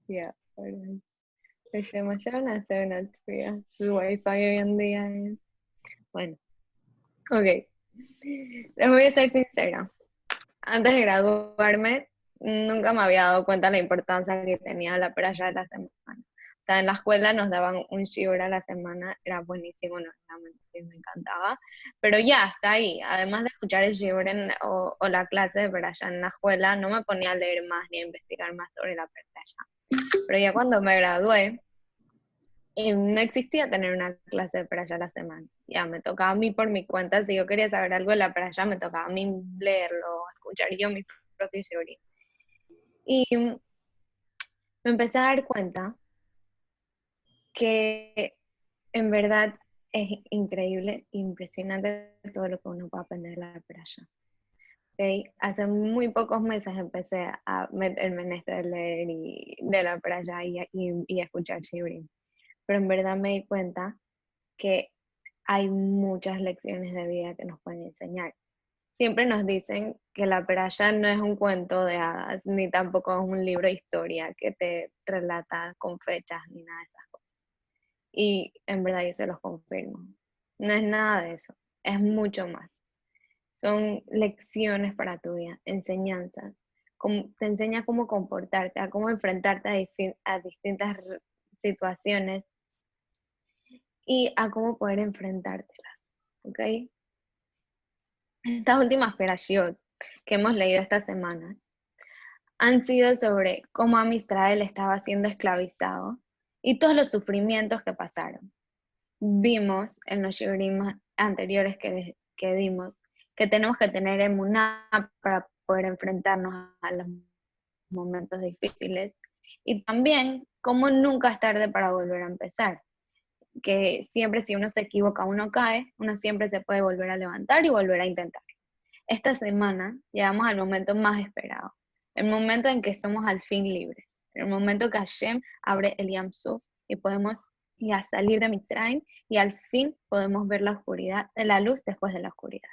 Yeah, alright. Oye, mañana hacer una trivia. El wifi hoy en día es... Bueno, ok. Les voy a ser sincera. Antes de graduarme, nunca me había dado cuenta de la importancia que tenía la playa de la semana. O sea, en la escuela nos daban un shiur a la semana, era buenísimo, no, realmente me encantaba. Pero ya, está ahí. Además de escuchar el shiur o la clase de playa en la escuela, no me ponía a leer más ni a investigar más sobre la playa. Pero ya cuando me gradué, y no existía tener una clase de playa a la semana. Ya me tocaba a mí por mi cuenta, si yo quería saber algo de la playa, me tocaba a mí leerlo, escuchar yo mis propios teorías. Y me empecé a dar cuenta que en verdad es increíble, impresionante todo lo que uno puede aprender de la playa. Okay. Hace muy pocos meses empecé a meterme en esto de leer de la playa y escuchar Shibrin. Pero en verdad me di cuenta que hay muchas lecciones de vida que nos pueden enseñar. Siempre nos dicen que la playa no es un cuento de hadas, ni tampoco es un libro de historia que te relata con fechas ni nada de esas cosas. Y en verdad yo se los confirmo. No es nada de eso, es mucho más. Son lecciones para tu vida, enseñanzas. Te enseña cómo comportarte, a cómo enfrentarte a distintas situaciones y a cómo poder enfrentártelas. ¿Ok? Estas últimas perashiot que hemos leído estas semanas han sido sobre cómo Amistrael estaba siendo esclavizado y todos los sufrimientos que pasaron. Vimos en los shiurim anteriores que dimos que tenemos que tener emuná para poder enfrentarnos a los momentos difíciles y también cómo nunca es tarde para volver a empezar. Que siempre si uno se equivoca, uno cae, uno siempre se puede volver a levantar y volver a intentar. Esta semana llegamos al momento más esperado, el momento en que somos al fin libres, el momento que Hashem abre el Yam Suf y podemos ya salir de Mitzrayim y al fin podemos ver la oscuridad, la luz después de la oscuridad.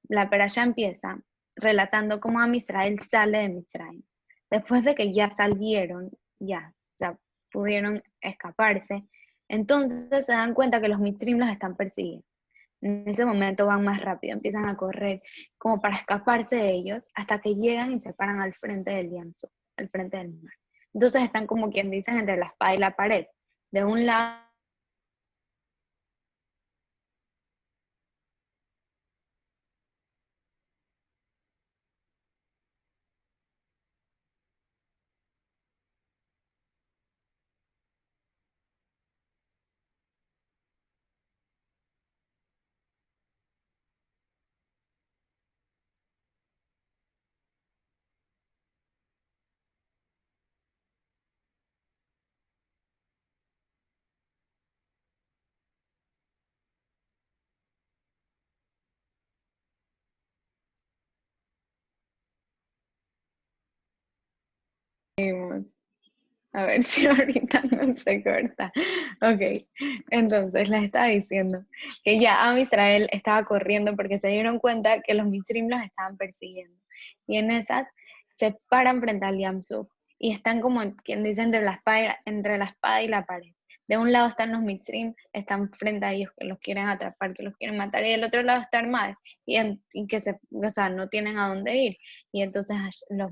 La perashá empieza relatando cómo Am Israel sale de Mitzrayim. Después de que ya salieron, ya pudieron escaparse, entonces se dan cuenta que los Mitzrim los están persiguiendo. En ese momento van más rápido, empiezan a correr como para escaparse de ellos hasta que llegan y se paran al frente del Yamsuf, al frente del mar. Entonces están como quien dicen entre la espada y la pared. De un lado a ver si ahorita no se corta. Ok, entonces les estaba diciendo que ya Am Israel estaba corriendo porque se dieron cuenta que los Mitzrim los estaban persiguiendo. Y en esas se paran frente al Yamsuf y están como quien dice entre la espada y la pared. De un lado están los Mitzrim, están frente a ellos que los quieren atrapar, que los quieren matar, y del otro lado está Armad, y que o sea, no tienen a dónde ir. Y entonces los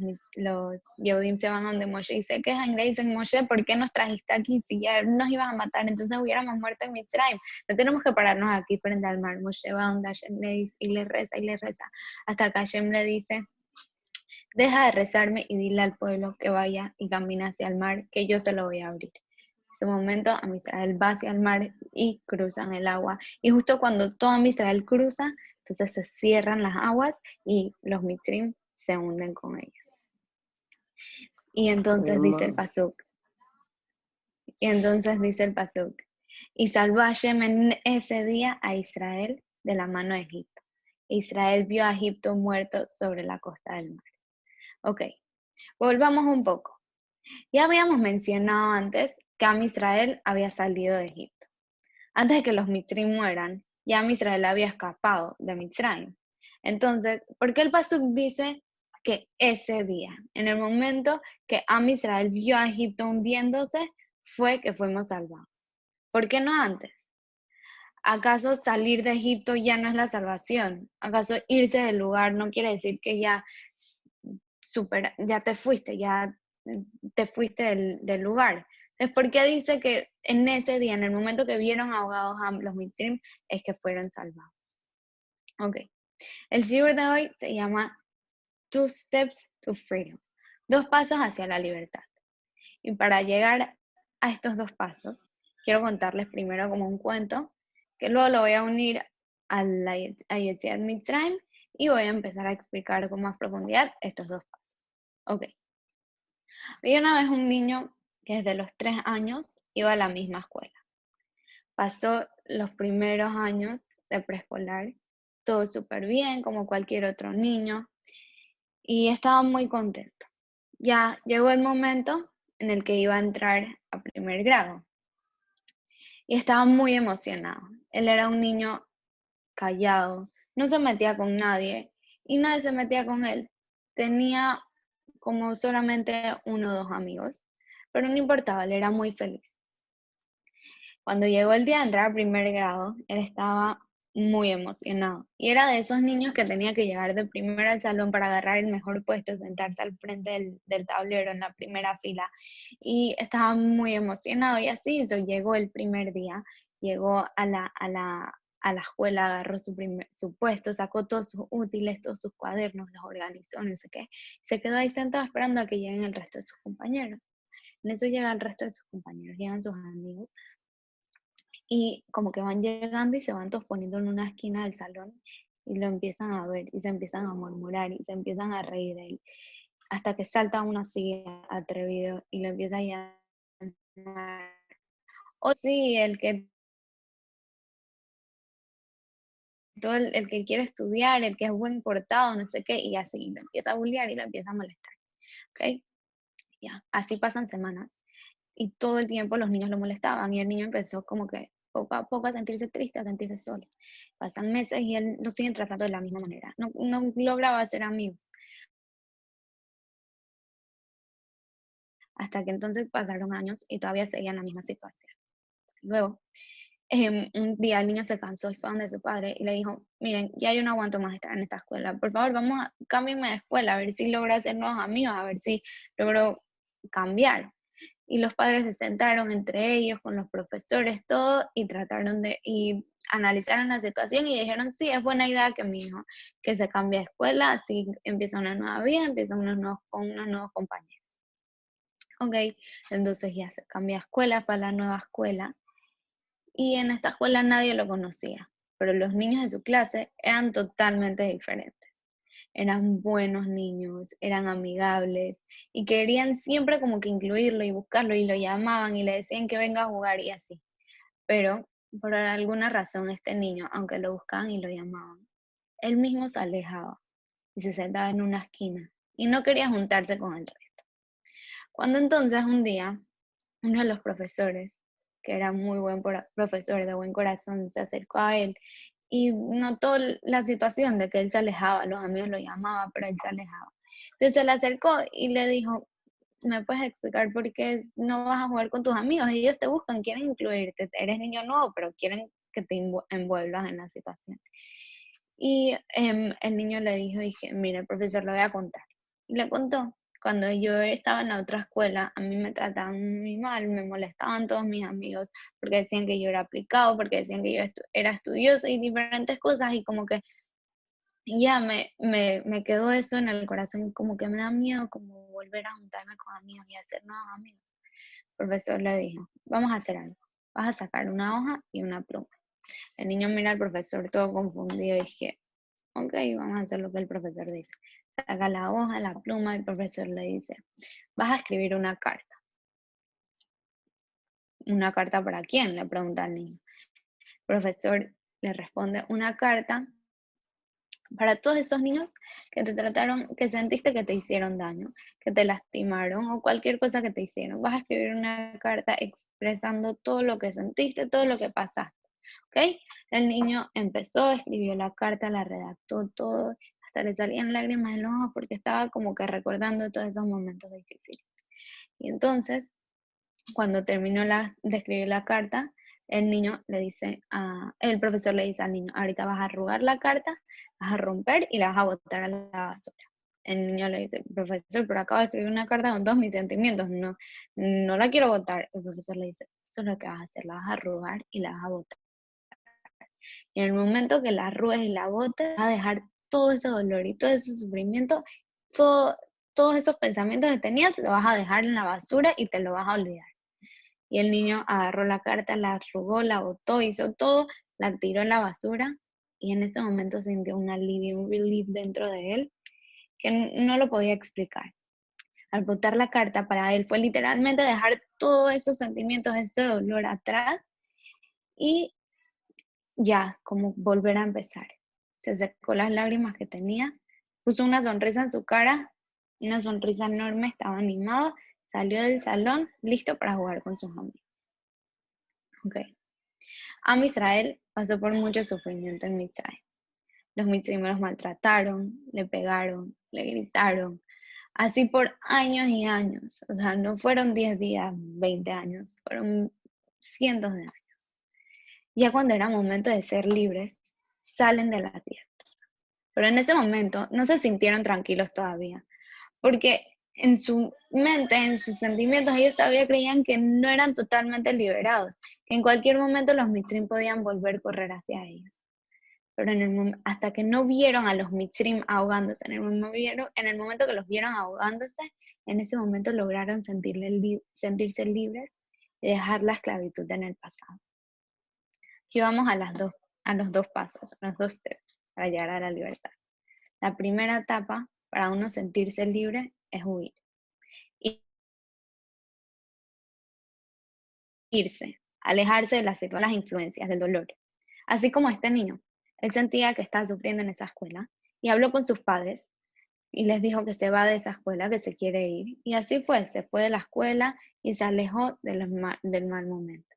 Yehudim se van a donde Moshe y se quejan y le dicen, Moshe, ¿por qué nos trajiste aquí si ya nos ibas a matar? Entonces hubiéramos muerto en Mitzrayim. No tenemos que pararnos aquí frente al mar. Moshe va donde Hashem le dice, y le reza, hasta que Hashem le dice, deja de rezarme y dile al pueblo que vaya y camine hacia el mar, que yo se lo voy a abrir. En ese momento, Amisrael va hacia el mar y cruzan el agua. Y justo cuando todo Amisrael cruza, entonces se cierran las aguas y los Mitzrim se hunden con ellos. Y entonces dice el pasuk, y salvó Hashem en ese día a Israel de la mano de Egipto. Israel vio a Egipto muerto sobre la costa del mar. Ok, volvamos un poco. Ya habíamos mencionado antes que Am Israel había salido de Egipto. Antes de que los Mitzrim mueran, ya Am Israel había escapado de Mitzrayim. Entonces, ¿por qué el pasuk dice que ese día, en el momento que Am Israel vio a Egipto hundiéndose, fue que fuimos salvados. ¿Por qué no antes? ¿Acaso salir de Egipto ya no es la salvación? ¿Acaso irse del lugar no quiere decir que ya, ya te fuiste, ya te fuiste del lugar? Entonces, ¿por qué dice que en ese día, en el momento que vieron ahogados a los Mitzrim, es que fueron salvados? Ok. El shiur de hoy se llama Two Steps to Freedom. 2 pasos hacia la libertad. Y para llegar a estos 2 pasos, quiero contarles primero como un cuento, que luego lo voy a unir a Yetziat Mitzrayim y voy a empezar a explicar con más profundidad estos 2 pasos. Ok. Había una vez un niño que desde los 3 años iba a la misma escuela. Pasó los primeros años de preescolar, todo súper bien, como cualquier otro niño, y estaba muy contento. Ya llegó el momento en el que iba a entrar a primer grado y estaba muy emocionado. Él era un niño callado, no se metía con nadie y nadie se metía con él. Tenía como solamente 1 o 2 amigos, pero no importaba, él era muy feliz. Cuando llegó el día de entrar a primer grado, él estaba muy emocionado. Y era de esos niños que tenía que llegar de primero al salón para agarrar el mejor puesto, sentarse al frente del tablero en la primera fila. Y estaba muy emocionado y así hizo. Llegó el primer día, llegó a la escuela, agarró su puesto, sacó todos sus útiles, todos sus cuadernos, los organizó, no sé qué. Se quedó ahí sentado esperando a que lleguen el resto de sus compañeros. En eso llega el resto de sus compañeros, llegan sus amigos y como que van llegando y se van todos poniendo en una esquina del salón y lo empiezan a ver y se empiezan a murmurar y se empiezan a reír de él. Hasta que salta uno así atrevido y lo empieza a llamar. Oh, sí, el que quiere estudiar, el que es buen portado, no sé qué, y así lo empieza a bullear y lo empieza a molestar. ¿Ok? Ya, así pasan semanas. Y todo el tiempo los niños lo molestaban y el niño empezó como que poco a poco a sentirse triste, a sentirse solo. Pasan meses y él lo siguen tratando de la misma manera. No lograba hacer amigos. Hasta que entonces pasaron años y todavía seguía en la misma situación. Luego, un día el niño se cansó y fue donde su padre y le dijo, miren, ya yo no aguanto más estar en esta escuela. Por favor, cámbienme de escuela, a ver si logro hacer nuevos amigos, a ver si logro cambiar. Y los padres se sentaron entre ellos, con los profesores, todo, y trataron y analizaron la situación y dijeron, sí, es buena idea que mi hijo que se cambie de escuela, así empieza una nueva vida, empieza con unos nuevos compañeros. Ok, entonces ya se cambia de escuela para la nueva escuela y en esta escuela nadie lo conocía, pero los niños de su clase eran totalmente diferentes. Eran buenos niños, eran amigables y querían siempre como que incluirlo y buscarlo y lo llamaban y le decían que venga a jugar y así. Pero por alguna razón este niño, aunque lo buscaban y lo llamaban, él mismo se alejaba y se sentaba en una esquina y no quería juntarse con el resto. Cuando entonces un día uno de los profesores, que era muy buen profesor de buen corazón, se acercó a él y notó la situación de que él se alejaba, los amigos lo llamaban, pero él se alejaba. Entonces se le acercó y le dijo, ¿me puedes explicar por qué no vas a jugar con tus amigos? Ellos te buscan, quieren incluirte, eres niño nuevo, pero quieren que te envuelvas en la situación. Y el niño le dijo, dije, mire, profesor, le voy a contar. Y le contó, cuando yo estaba en la otra escuela, a mí me trataban muy mal, me molestaban todos mis amigos, porque decían que yo era aplicado, porque decían que yo era estudioso y diferentes cosas, y como que ya me quedó eso en el corazón, y como que me da miedo como volver a juntarme con amigos y hacer nuevos amigos. El profesor le dijo, vamos a hacer algo, vas a sacar una hoja y una pluma. El niño mira al profesor todo confundido y dije, ok, vamos a hacer lo que el profesor dice. Saca la hoja, la pluma, el profesor le dice, vas a escribir una carta. ¿Una carta para quién? Le pregunta al niño. El profesor le responde, una carta para todos esos niños que te trataron, que sentiste que te hicieron daño, que te lastimaron o cualquier cosa que te hicieron. Vas a escribir una carta expresando todo lo que sentiste, todo lo que pasaste. ¿Ok? El niño empezó, escribió la carta, la redactó todo, hasta le salían lágrimas en los ojos porque estaba como que recordando todos esos momentos difíciles. Y entonces, cuando terminó de escribir la carta, el profesor le dice al niño, ahorita vas a arrugar la carta, vas a romper y la vas a botar a la basura. El niño le dice, profesor, pero acabo de escribir una carta con todos mis sentimientos, no la quiero botar. El profesor le dice, eso es lo que vas a hacer, la vas a arrugar y la vas a botar. Y en el momento que la arrugues y la botes, vas a dejar todo ese dolor y todo ese sufrimiento, todos esos pensamientos que tenías, lo vas a dejar en la basura y te lo vas a olvidar. Y el niño agarró la carta, la arrugó, la botó, hizo todo, la tiró en la basura y en ese momento sintió un alivio, un relief dentro de él que no lo podía explicar. Al botar la carta para él fue literalmente dejar todos esos sentimientos, ese dolor atrás y ya, como volver a empezar. Se secó las lágrimas que tenía, puso una sonrisa en su cara, una sonrisa enorme, estaba animado, salió del salón listo para jugar con sus amigos. Okay. Am Israel pasó por mucho sufrimiento en Mitzrayim. Los mitzrayim los maltrataron, le pegaron, le gritaron, así por años y años. O sea, no fueron 10 días, 20 años, fueron cientos de años. Ya cuando era momento de ser libres, salen de la tierra. Pero en ese momento no se sintieron tranquilos todavía, porque en su mente, en sus sentimientos, ellos todavía creían que no eran totalmente liberados, que en cualquier momento los mitzrim podían volver a correr hacia ellos. Pero hasta que no vieron a los mitzrim ahogándose, en el momento que los vieron ahogándose, en ese momento lograron sentirse libres y dejar la esclavitud en el pasado. Aquí vamos a los dos pasos, a los dos steps para llegar a la libertad. La primera etapa para uno sentirse libre es huir. Irse, alejarse de las influencias, del dolor. Así como este niño, él sentía que estaba sufriendo en esa escuela y habló con sus padres y les dijo que se va de esa escuela, que se quiere ir. Y así fue, se fue de la escuela y se alejó del mal momento.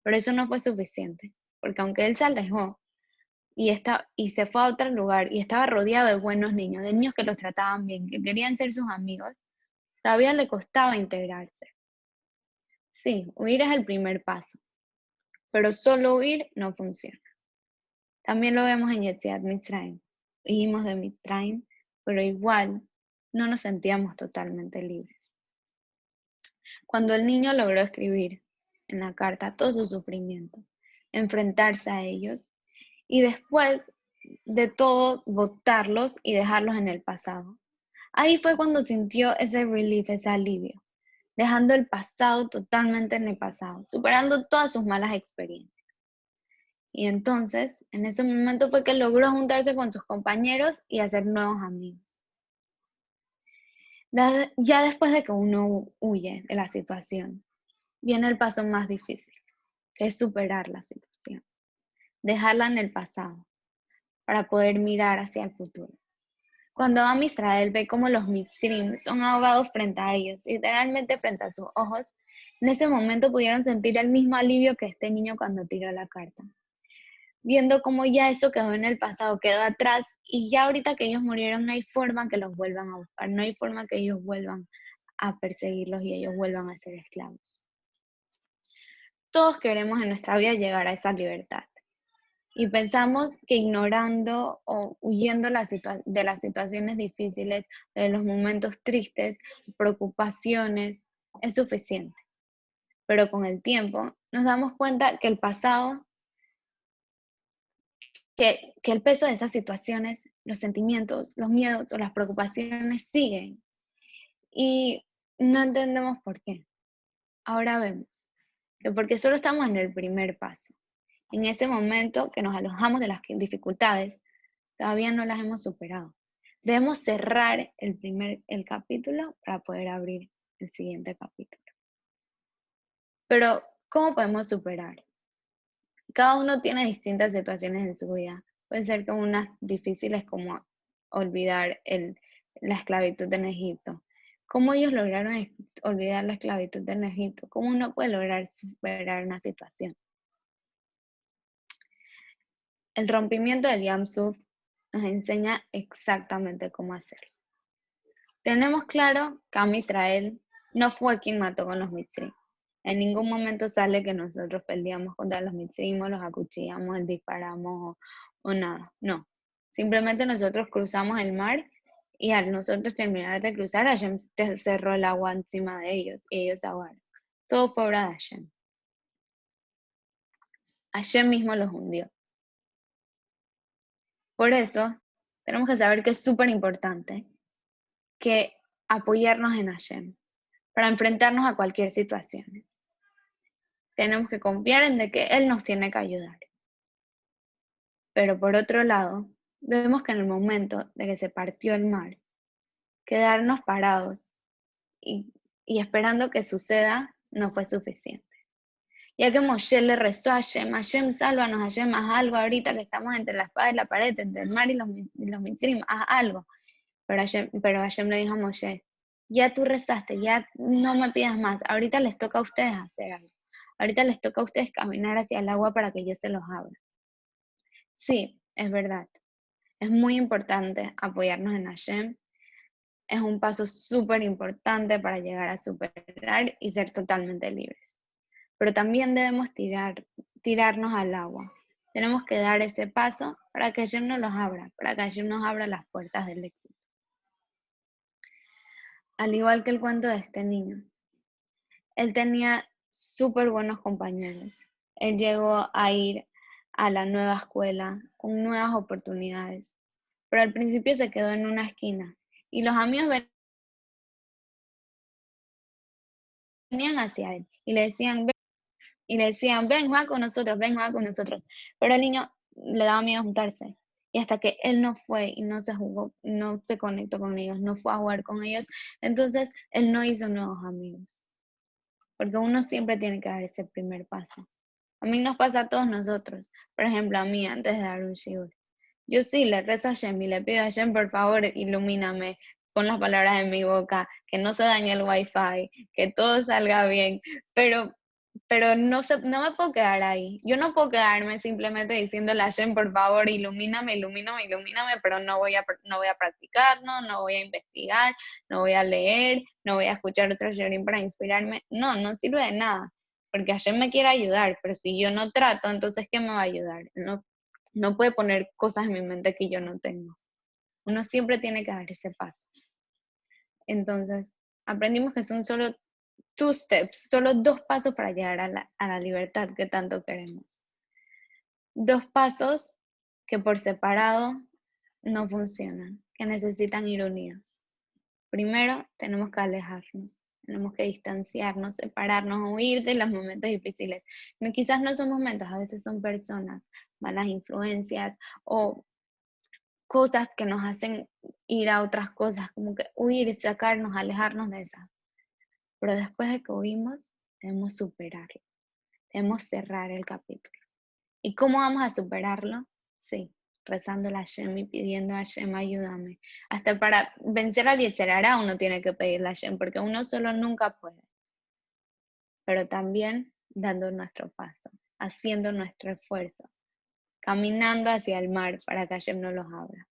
Pero eso no fue suficiente, porque aunque él se alejó y se fue a otro lugar y estaba rodeado de buenos niños, de niños que los trataban bien, que querían ser sus amigos, todavía le costaba integrarse. Sí, huir es el primer paso, pero solo huir no funciona. También lo vemos en Yetziat Mitzrayim. Huimos de Mitzrayim, pero igual no nos sentíamos totalmente libres. Cuando el niño logró escribir en la carta todo su sufrimiento, enfrentarse a ellos y después de todo botarlos y dejarlos en el pasado. Ahí fue cuando sintió ese relief, ese alivio, dejando el pasado totalmente en el pasado, superando todas sus malas experiencias. Y entonces, en ese momento fue que logró juntarse con sus compañeros y hacer nuevos amigos. Ya después de que uno huye de la situación, viene el paso más difícil, que es superar la situación, dejarla en el pasado para poder mirar hacia el futuro. Cuando Am Israel ve cómo los mitzrim son ahogados frente a ellos, literalmente frente a sus ojos, en ese momento pudieron sentir el mismo alivio que este niño cuando tiró la carta. Viendo cómo ya eso quedó en el pasado, quedó atrás, y ya ahorita que ellos murieron no hay forma que los vuelvan a buscar, no hay forma que ellos vuelvan a perseguirlos y ellos vuelvan a ser esclavos. Todos queremos en nuestra vida llegar a esa libertad. Y pensamos que ignorando o huyendo de las situaciones difíciles, de los momentos tristes, preocupaciones, es suficiente. Pero con el tiempo nos damos cuenta que el pasado, que el peso de esas situaciones, los sentimientos, los miedos o las preocupaciones siguen. Y no entendemos por qué. Ahora vemos que porque solo estamos en el primer paso. En ese momento que nos alojamos de las dificultades, todavía no las hemos superado. Debemos cerrar el capítulo para poder abrir el siguiente capítulo. Pero, ¿cómo podemos superar? Cada uno tiene distintas situaciones en su vida. Puede ser que unas difíciles como olvidar la esclavitud en Egipto. ¿Cómo ellos lograron olvidar la esclavitud en Egipto? ¿Cómo uno puede lograr superar una situación? El rompimiento del Yam Suf nos enseña exactamente cómo hacerlo. Tenemos claro que Am Israel no fue quien mató con los mitzrim. En ningún momento sale que nosotros peleamos contra los mitzrim o los acuchillamos, disparamos o nada. No. Simplemente nosotros cruzamos el mar y al nosotros terminar de cruzar, Hashem cerró el agua encima de ellos y ellos se ahogaron. Todo fue obra de Hashem. Hashem mismo los hundió. Por eso, tenemos que saber que es súper importante que apoyarnos en Hashem para enfrentarnos a cualquier situación. Tenemos que confiar en de que Él nos tiene que ayudar. Pero por otro lado, vemos que en el momento de que se partió el mar, quedarnos parados y, esperando que suceda no fue suficiente. Ya que Moshe le rezó a Hashem, sálvanos, Hashem, haz algo ahorita que estamos entre la espada y la pared, entre el mar y los mitzrim, haz algo. Pero Hashem le dijo a Moshe, ya tú rezaste, ya no me pidas más, ahorita les toca a ustedes hacer algo. Ahorita les toca a ustedes caminar hacia el agua para que yo se los abra. Sí, es verdad. Es muy importante apoyarnos en Hashem. Es un paso súper importante para llegar a superar y ser totalmente libres. Pero también debemos tirarnos al agua. Tenemos que dar ese paso para que Hashem nos los abra, para que Hashem nos abra las puertas del éxito. Al igual que el cuento de este niño. Él tenía súper buenos compañeros. Él llegó a ir a la nueva escuela con nuevas oportunidades, pero al principio se quedó en una esquina y los amigos venían hacia él y le decían, ven, juega con nosotros, ven, juega con nosotros. Pero el niño le daba miedo juntarse. Y hasta que él no fue y no se jugó, no se conectó con ellos, no fue a jugar con ellos, entonces él no hizo nuevos amigos. Porque uno siempre tiene que dar ese primer paso. A mí nos pasa a todos nosotros. Por ejemplo, a mí antes de dar un shiur. Yo sí le rezo a Hashem y le pido a Hashem, por favor, ilumíname con las palabras de mi boca, que no se dañe el wifi, que todo salga bien, pero no me puedo quedar ahí. Yo no puedo quedarme simplemente diciéndole a Hashem, por favor, ilumíname, ilumíname, ilumíname, pero no voy a practicar, no voy a investigar, no voy a leer, no voy a escuchar otros shiurim para inspirarme. No sirve de nada, porque Hashem me quiere ayudar, pero si yo no trato, entonces ¿qué me va a ayudar? No puede poner cosas en mi mente que yo no tengo. Uno siempre tiene que dar ese paso. Entonces, aprendimos que son solo 2 steps, solo 2 pasos para llegar a la libertad que tanto queremos. 2 pasos que por separado no funcionan, que necesitan ir unidos. Primero, tenemos que alejarnos, tenemos que distanciarnos, separarnos, huir de los momentos difíciles. Quizás no son momentos, a veces son personas, malas influencias o cosas que nos hacen ir a otras cosas, como que huir, sacarnos, alejarnos de esas. Pero después de que huimos, debemos superarlo, debemos cerrar el capítulo. ¿Y cómo vamos a superarlo? Sí, rezando a Hashem y pidiendo a Hashem, ayúdame. Hasta para vencer al Yetzer Hara uno tiene que pedirle a Hashem, porque uno solo nunca puede. Pero también dando nuestro paso, haciendo nuestro esfuerzo, caminando hacia el mar para que Hashem nos los abra.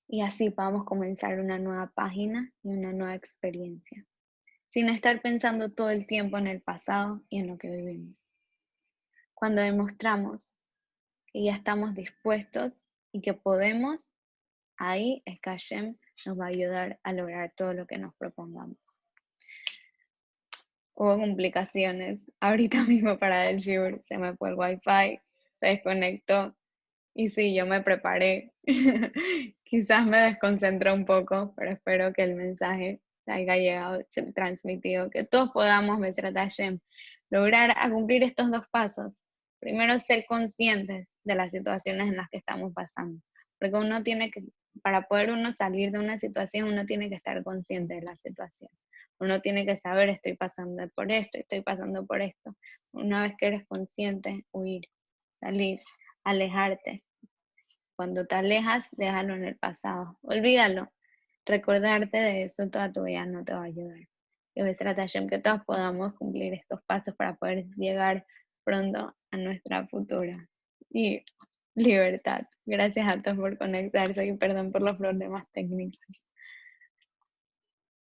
Y así podamos comenzar una nueva página y una nueva experiencia, sin estar pensando todo el tiempo en el pasado y en lo que vivimos. Cuando demostramos que ya estamos dispuestos y que podemos, ahí es que Hashem nos va a ayudar a lograr todo lo que nos propongamos. Hubo complicaciones. Ahorita mismo para el shiur se me fue el wifi, se desconectó. Y sí, yo me preparé. Quizás me desconcentró un poco, pero espero que el mensaje haya llegado, transmitido, que todos podamos, Bezrat Hashem, lograr a cumplir estos 2 pasos. Primero, ser conscientes de las situaciones en las que estamos pasando, porque uno tiene que, para poder uno salir de una situación, uno tiene que estar consciente de la situación. Uno tiene que saber, estoy pasando por esto, estoy pasando por esto. Una vez que eres consciente, huir, salir, alejarte. Cuando te alejas, déjalo en el pasado. Olvídalo. Recordarte de eso toda tu vida no te va a ayudar. Que Bezrat Hashem, que todos podamos cumplir estos pasos para poder llegar pronto a nuestra futura. Y Libertad. Gracias a todos por conectarse y perdón por los problemas técnicos.